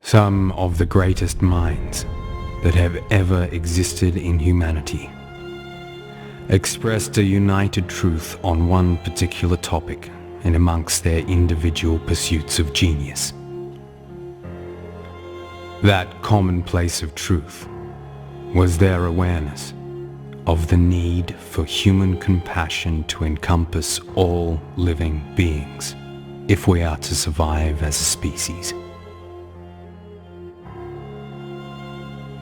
Some of the greatest minds that have ever existed in humanity expressed a united truth on one particular topic and amongst their individual pursuits of genius. That commonplace of truth was their awareness of the need for human compassion to encompass all living beings if we are to survive as a species.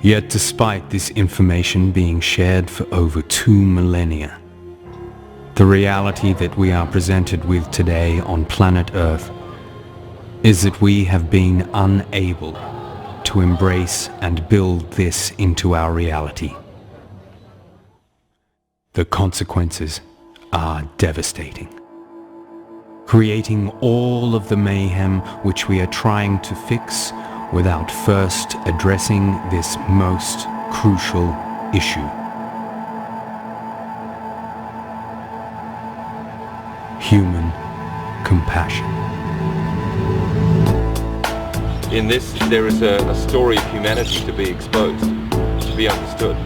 Yet despite this information being shared for over 2 millennia, the reality that we are presented with today on planet Earth is that we have been unable to embrace and build this into our reality. The consequences are devastating, creating all of the mayhem which we are trying to fix without first addressing this most crucial issue. Human compassion. In this, there is a story of humanity to be exposed, to be understood.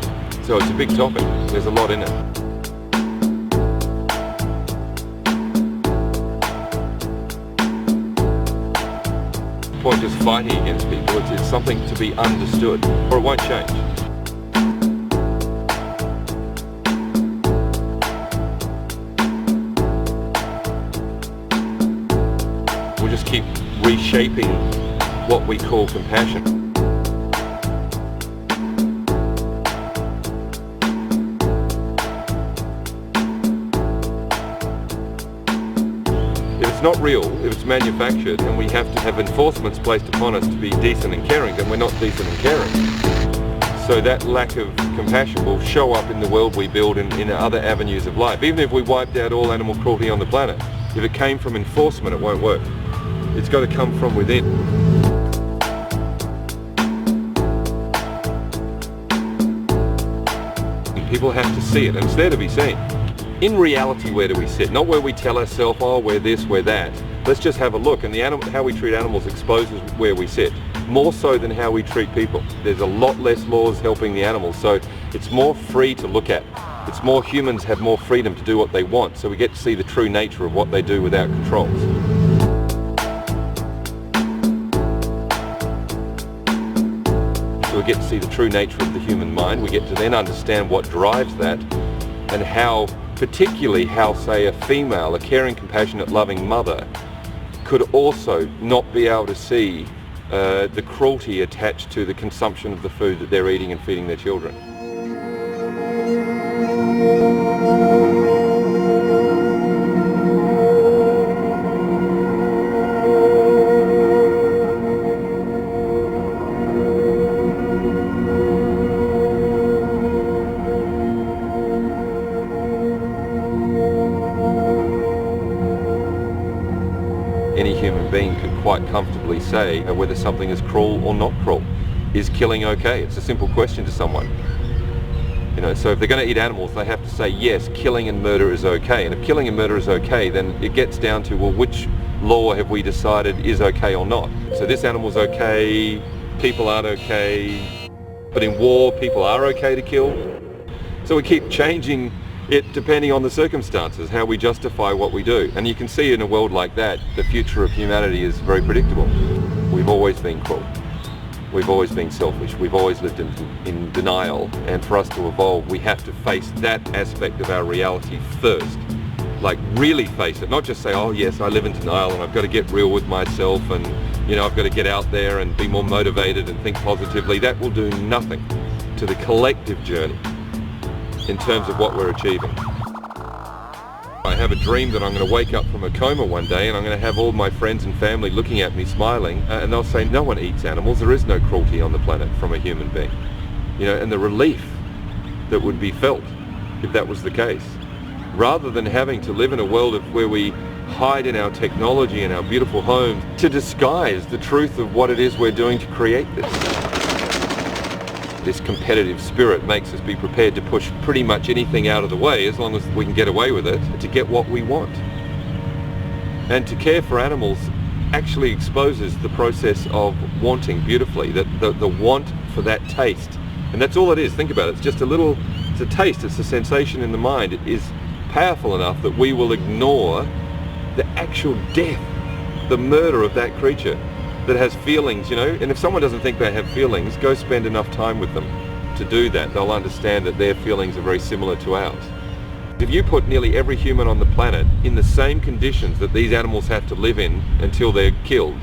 So it's a big topic. There's a lot in it. Point just fighting against people. It's something to be understood, or it won't change. We'll just keep reshaping what we call compassion. If it's not real, if it's manufactured, and we have to have enforcements placed upon us to be decent and caring, then we're not decent and caring. So that lack of compassion will show up in the world we build in other avenues of life. Even if we wiped out all animal cruelty on the planet, if it came from enforcement, it won't work. It's got to come from within. People have to see it, and it's there to be seen. In reality, where do we sit? Not where we tell ourselves, oh, we're this, we're that. Let's just have a look, and how we treat animals exposes where we sit. More so than how we treat people. There's a lot less laws helping the animals, so it's more free to look at. It's more, humans have more freedom to do what they want, so we get to see the true nature of what they do without controls. So we get to see the true nature of the human mind. We get to then understand what drives that, and how, particularly how, say, a female, a caring, compassionate, loving mother could also not be able to see the cruelty attached to the consumption of the food that they're eating and feeding their children. Any human being could quite comfortably say whether something is cruel or not cruel. Is killing okay? It's a simple question to someone. You know, so if they're going to eat animals, they have to say, yes, killing and murder is okay. And if killing and murder is okay, then it gets down to, well, which law have we decided is okay or not? So this animal's okay, people aren't okay, but in war, people are okay to kill. So we keep changing it depending on the circumstances, how we justify what we do. And you can see in a world like that, the future of humanity is very predictable. We've always been cruel. We've always been selfish. We've always lived in denial. And for us to evolve, we have to face that aspect of our reality first. Like really face it, not just say, oh yes, I live in denial and I've got to get real with myself and, you know, I've got to get out there and be more motivated and think positively. That will do nothing to the collective journey in terms of what we're achieving. I have a dream that I'm going to wake up from a coma one day and I'm going to have all my friends and family looking at me smiling, and they'll say, no one eats animals, there is no cruelty on the planet from a human being. You know, and the relief that would be felt if that was the case. Rather than having to live in a world where we hide in our technology and our beautiful homes to disguise the truth of what it is we're doing to create this. This competitive spirit makes us be prepared to push pretty much anything out of the way as long as we can get away with it to get what we want. And to care for animals actually exposes the process of wanting beautifully, that the want for that taste. And that's all it is. Think about it. It's just it's a taste, it's a sensation in the mind. It is powerful enough that we will ignore the actual death, the murder of that creature that has feelings, and if someone doesn't think they have feelings, go spend enough time with them to do that. They'll understand that their feelings are very similar to ours. If you put nearly every human on the planet in the same conditions that these animals have to live in until they're killed,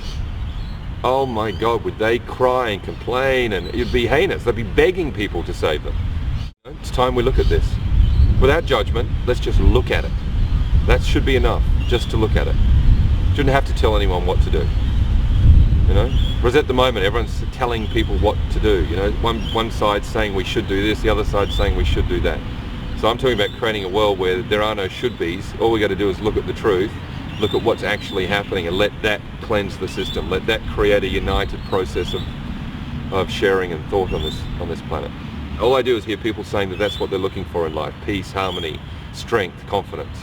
oh my God, would they cry and complain, and it'd be heinous. They'd be begging people to save them. It's time we look at this. Without judgment, let's just look at it. That should be enough, just to look at it. Shouldn't have to tell anyone what to do. Whereas at the moment everyone's telling people what to do. One side's saying we should do this, the other side's saying we should do that. So I'm talking about creating a world where there are no should-bes. All we got to do is look at the truth, look at what's actually happening, and let that cleanse the system. Let that create a united process of sharing and thought on this planet. All I do is hear people saying that that's what they're looking for in life: peace, harmony, strength, confidence.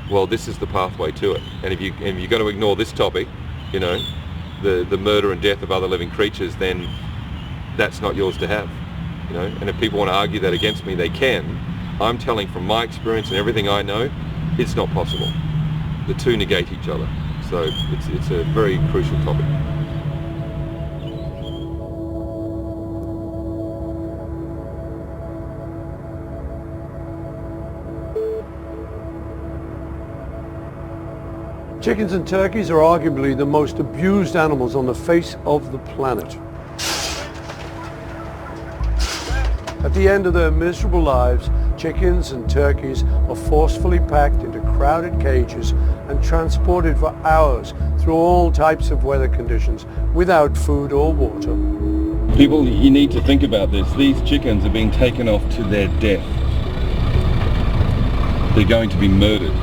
Well, this is the pathway to it. And if you're going to ignore this topic, the murder and death of other living creatures, then that's not yours to have. And if people want to argue that against me, they can. I'm telling from my experience and everything I know, it's not possible. The two negate each other. So it's a very crucial topic. Chickens and turkeys are arguably the most abused animals on the face of the planet. At the end of their miserable lives, chickens and turkeys are forcefully packed into crowded cages and transported for hours through all types of weather conditions without food or water. People, you need to think about this. These chickens are being taken off to their death. They're going to be murdered.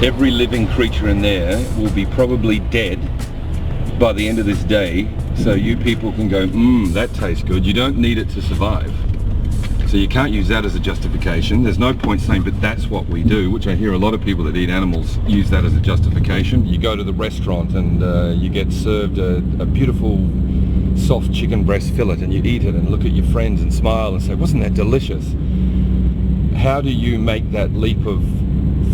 Every living creature in there will be probably dead by the end of this day, so you people can go, that tastes good. You don't need it to survive. So you can't use that as a justification. There's no point saying, but that's what we do, which I hear a lot of people that eat animals use that as a justification. You go to the restaurant and you get served a beautiful soft chicken breast fillet, and you eat it and look at your friends and smile and say, wasn't that delicious? How do you make that leap of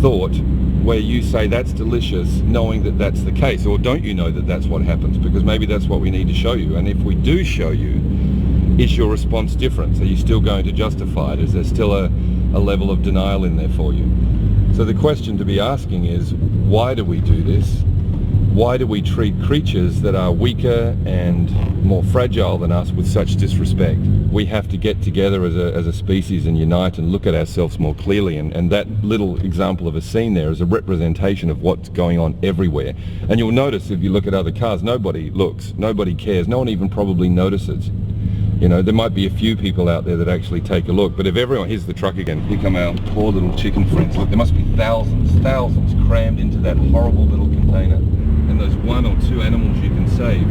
thought where you say that's delicious, knowing that that's the case? Or don't you know that that's what happens? Because maybe that's what we need to show you. And if we do show you, is your response different? Are you still going to justify it? Is there still a level of denial in there for you? So the question to be asking is, why do we do this? Why do we treat creatures that are weaker and more fragile than us with such disrespect? We have to get together as a species and unite and look at ourselves more clearly, and that little example of a scene there is a representation of what's going on everywhere. And you'll notice if you look at other cars, nobody looks, nobody cares, no one even probably notices. There might be a few people out there that actually take a look, but if everyone, here's the truck again, here come our poor little chicken friends. Look, there must be thousands crammed into that horrible little container. And those one or two animals you can save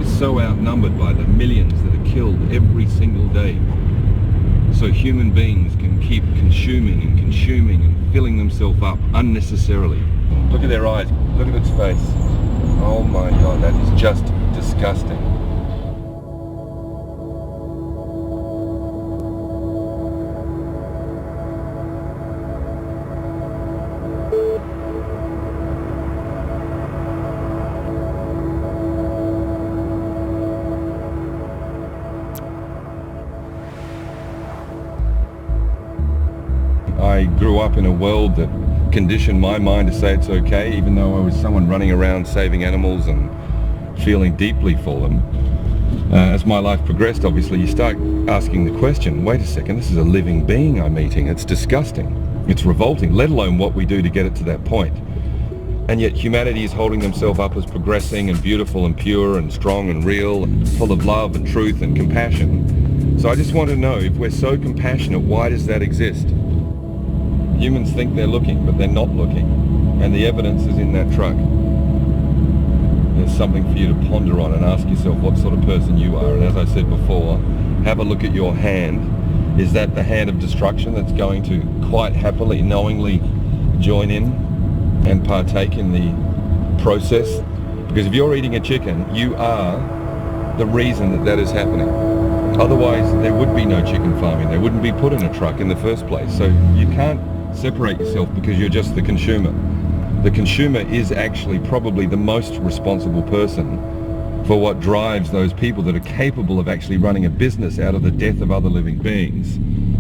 is so outnumbered by the millions that are killed every single day. So human beings can keep consuming and filling themselves up unnecessarily. Look at their eyes, look at its face. Oh my God, that is just disgusting. I grew up in a world that conditioned my mind to say it's okay, even though I was someone running around saving animals and feeling deeply for them. As my life progressed, obviously, you start asking the question, wait a second, this is a living being I'm eating. It's disgusting. It's revolting, let alone what we do to get it to that point. And yet humanity is holding themselves up as progressing and beautiful and pure and strong and real and full of love and truth and compassion. So I just want to know, if we're so compassionate, why does that exist? Humans think they're looking, but they're not looking. And the evidence is in that truck. There's something for you to ponder on and ask yourself what sort of person you are. And as I said before, have a look at your hand. Is that the hand of destruction that's going to quite happily, knowingly join in and partake in the process? Because if you're eating a chicken, you are the reason that that is happening. Otherwise, there would be no chicken farming. They wouldn't be put in a truck in the first place. So you can't separate yourself because you're just the consumer. The consumer is actually probably the most responsible person for what drives those people that are capable of actually running a business out of the death of other living beings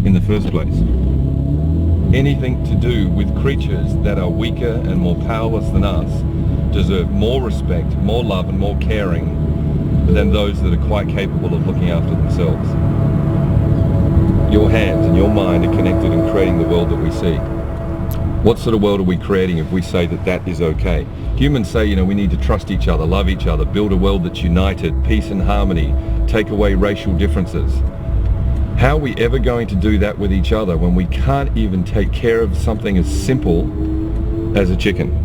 in the first place. Anything to do with creatures that are weaker and more powerless than us deserve more respect, more love and more caring than those that are quite capable of looking after themselves. Your hands and your mind are connected in creating the world that we see. What sort of world are we creating if we say that that is okay? Humans say, we need to trust each other, love each other, build a world that's united, peace and harmony, take away racial differences. How are we ever going to do that with each other when we can't even take care of something as simple as a chicken?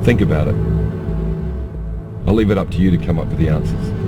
Think about it. I'll leave it up to you to come up with the answers.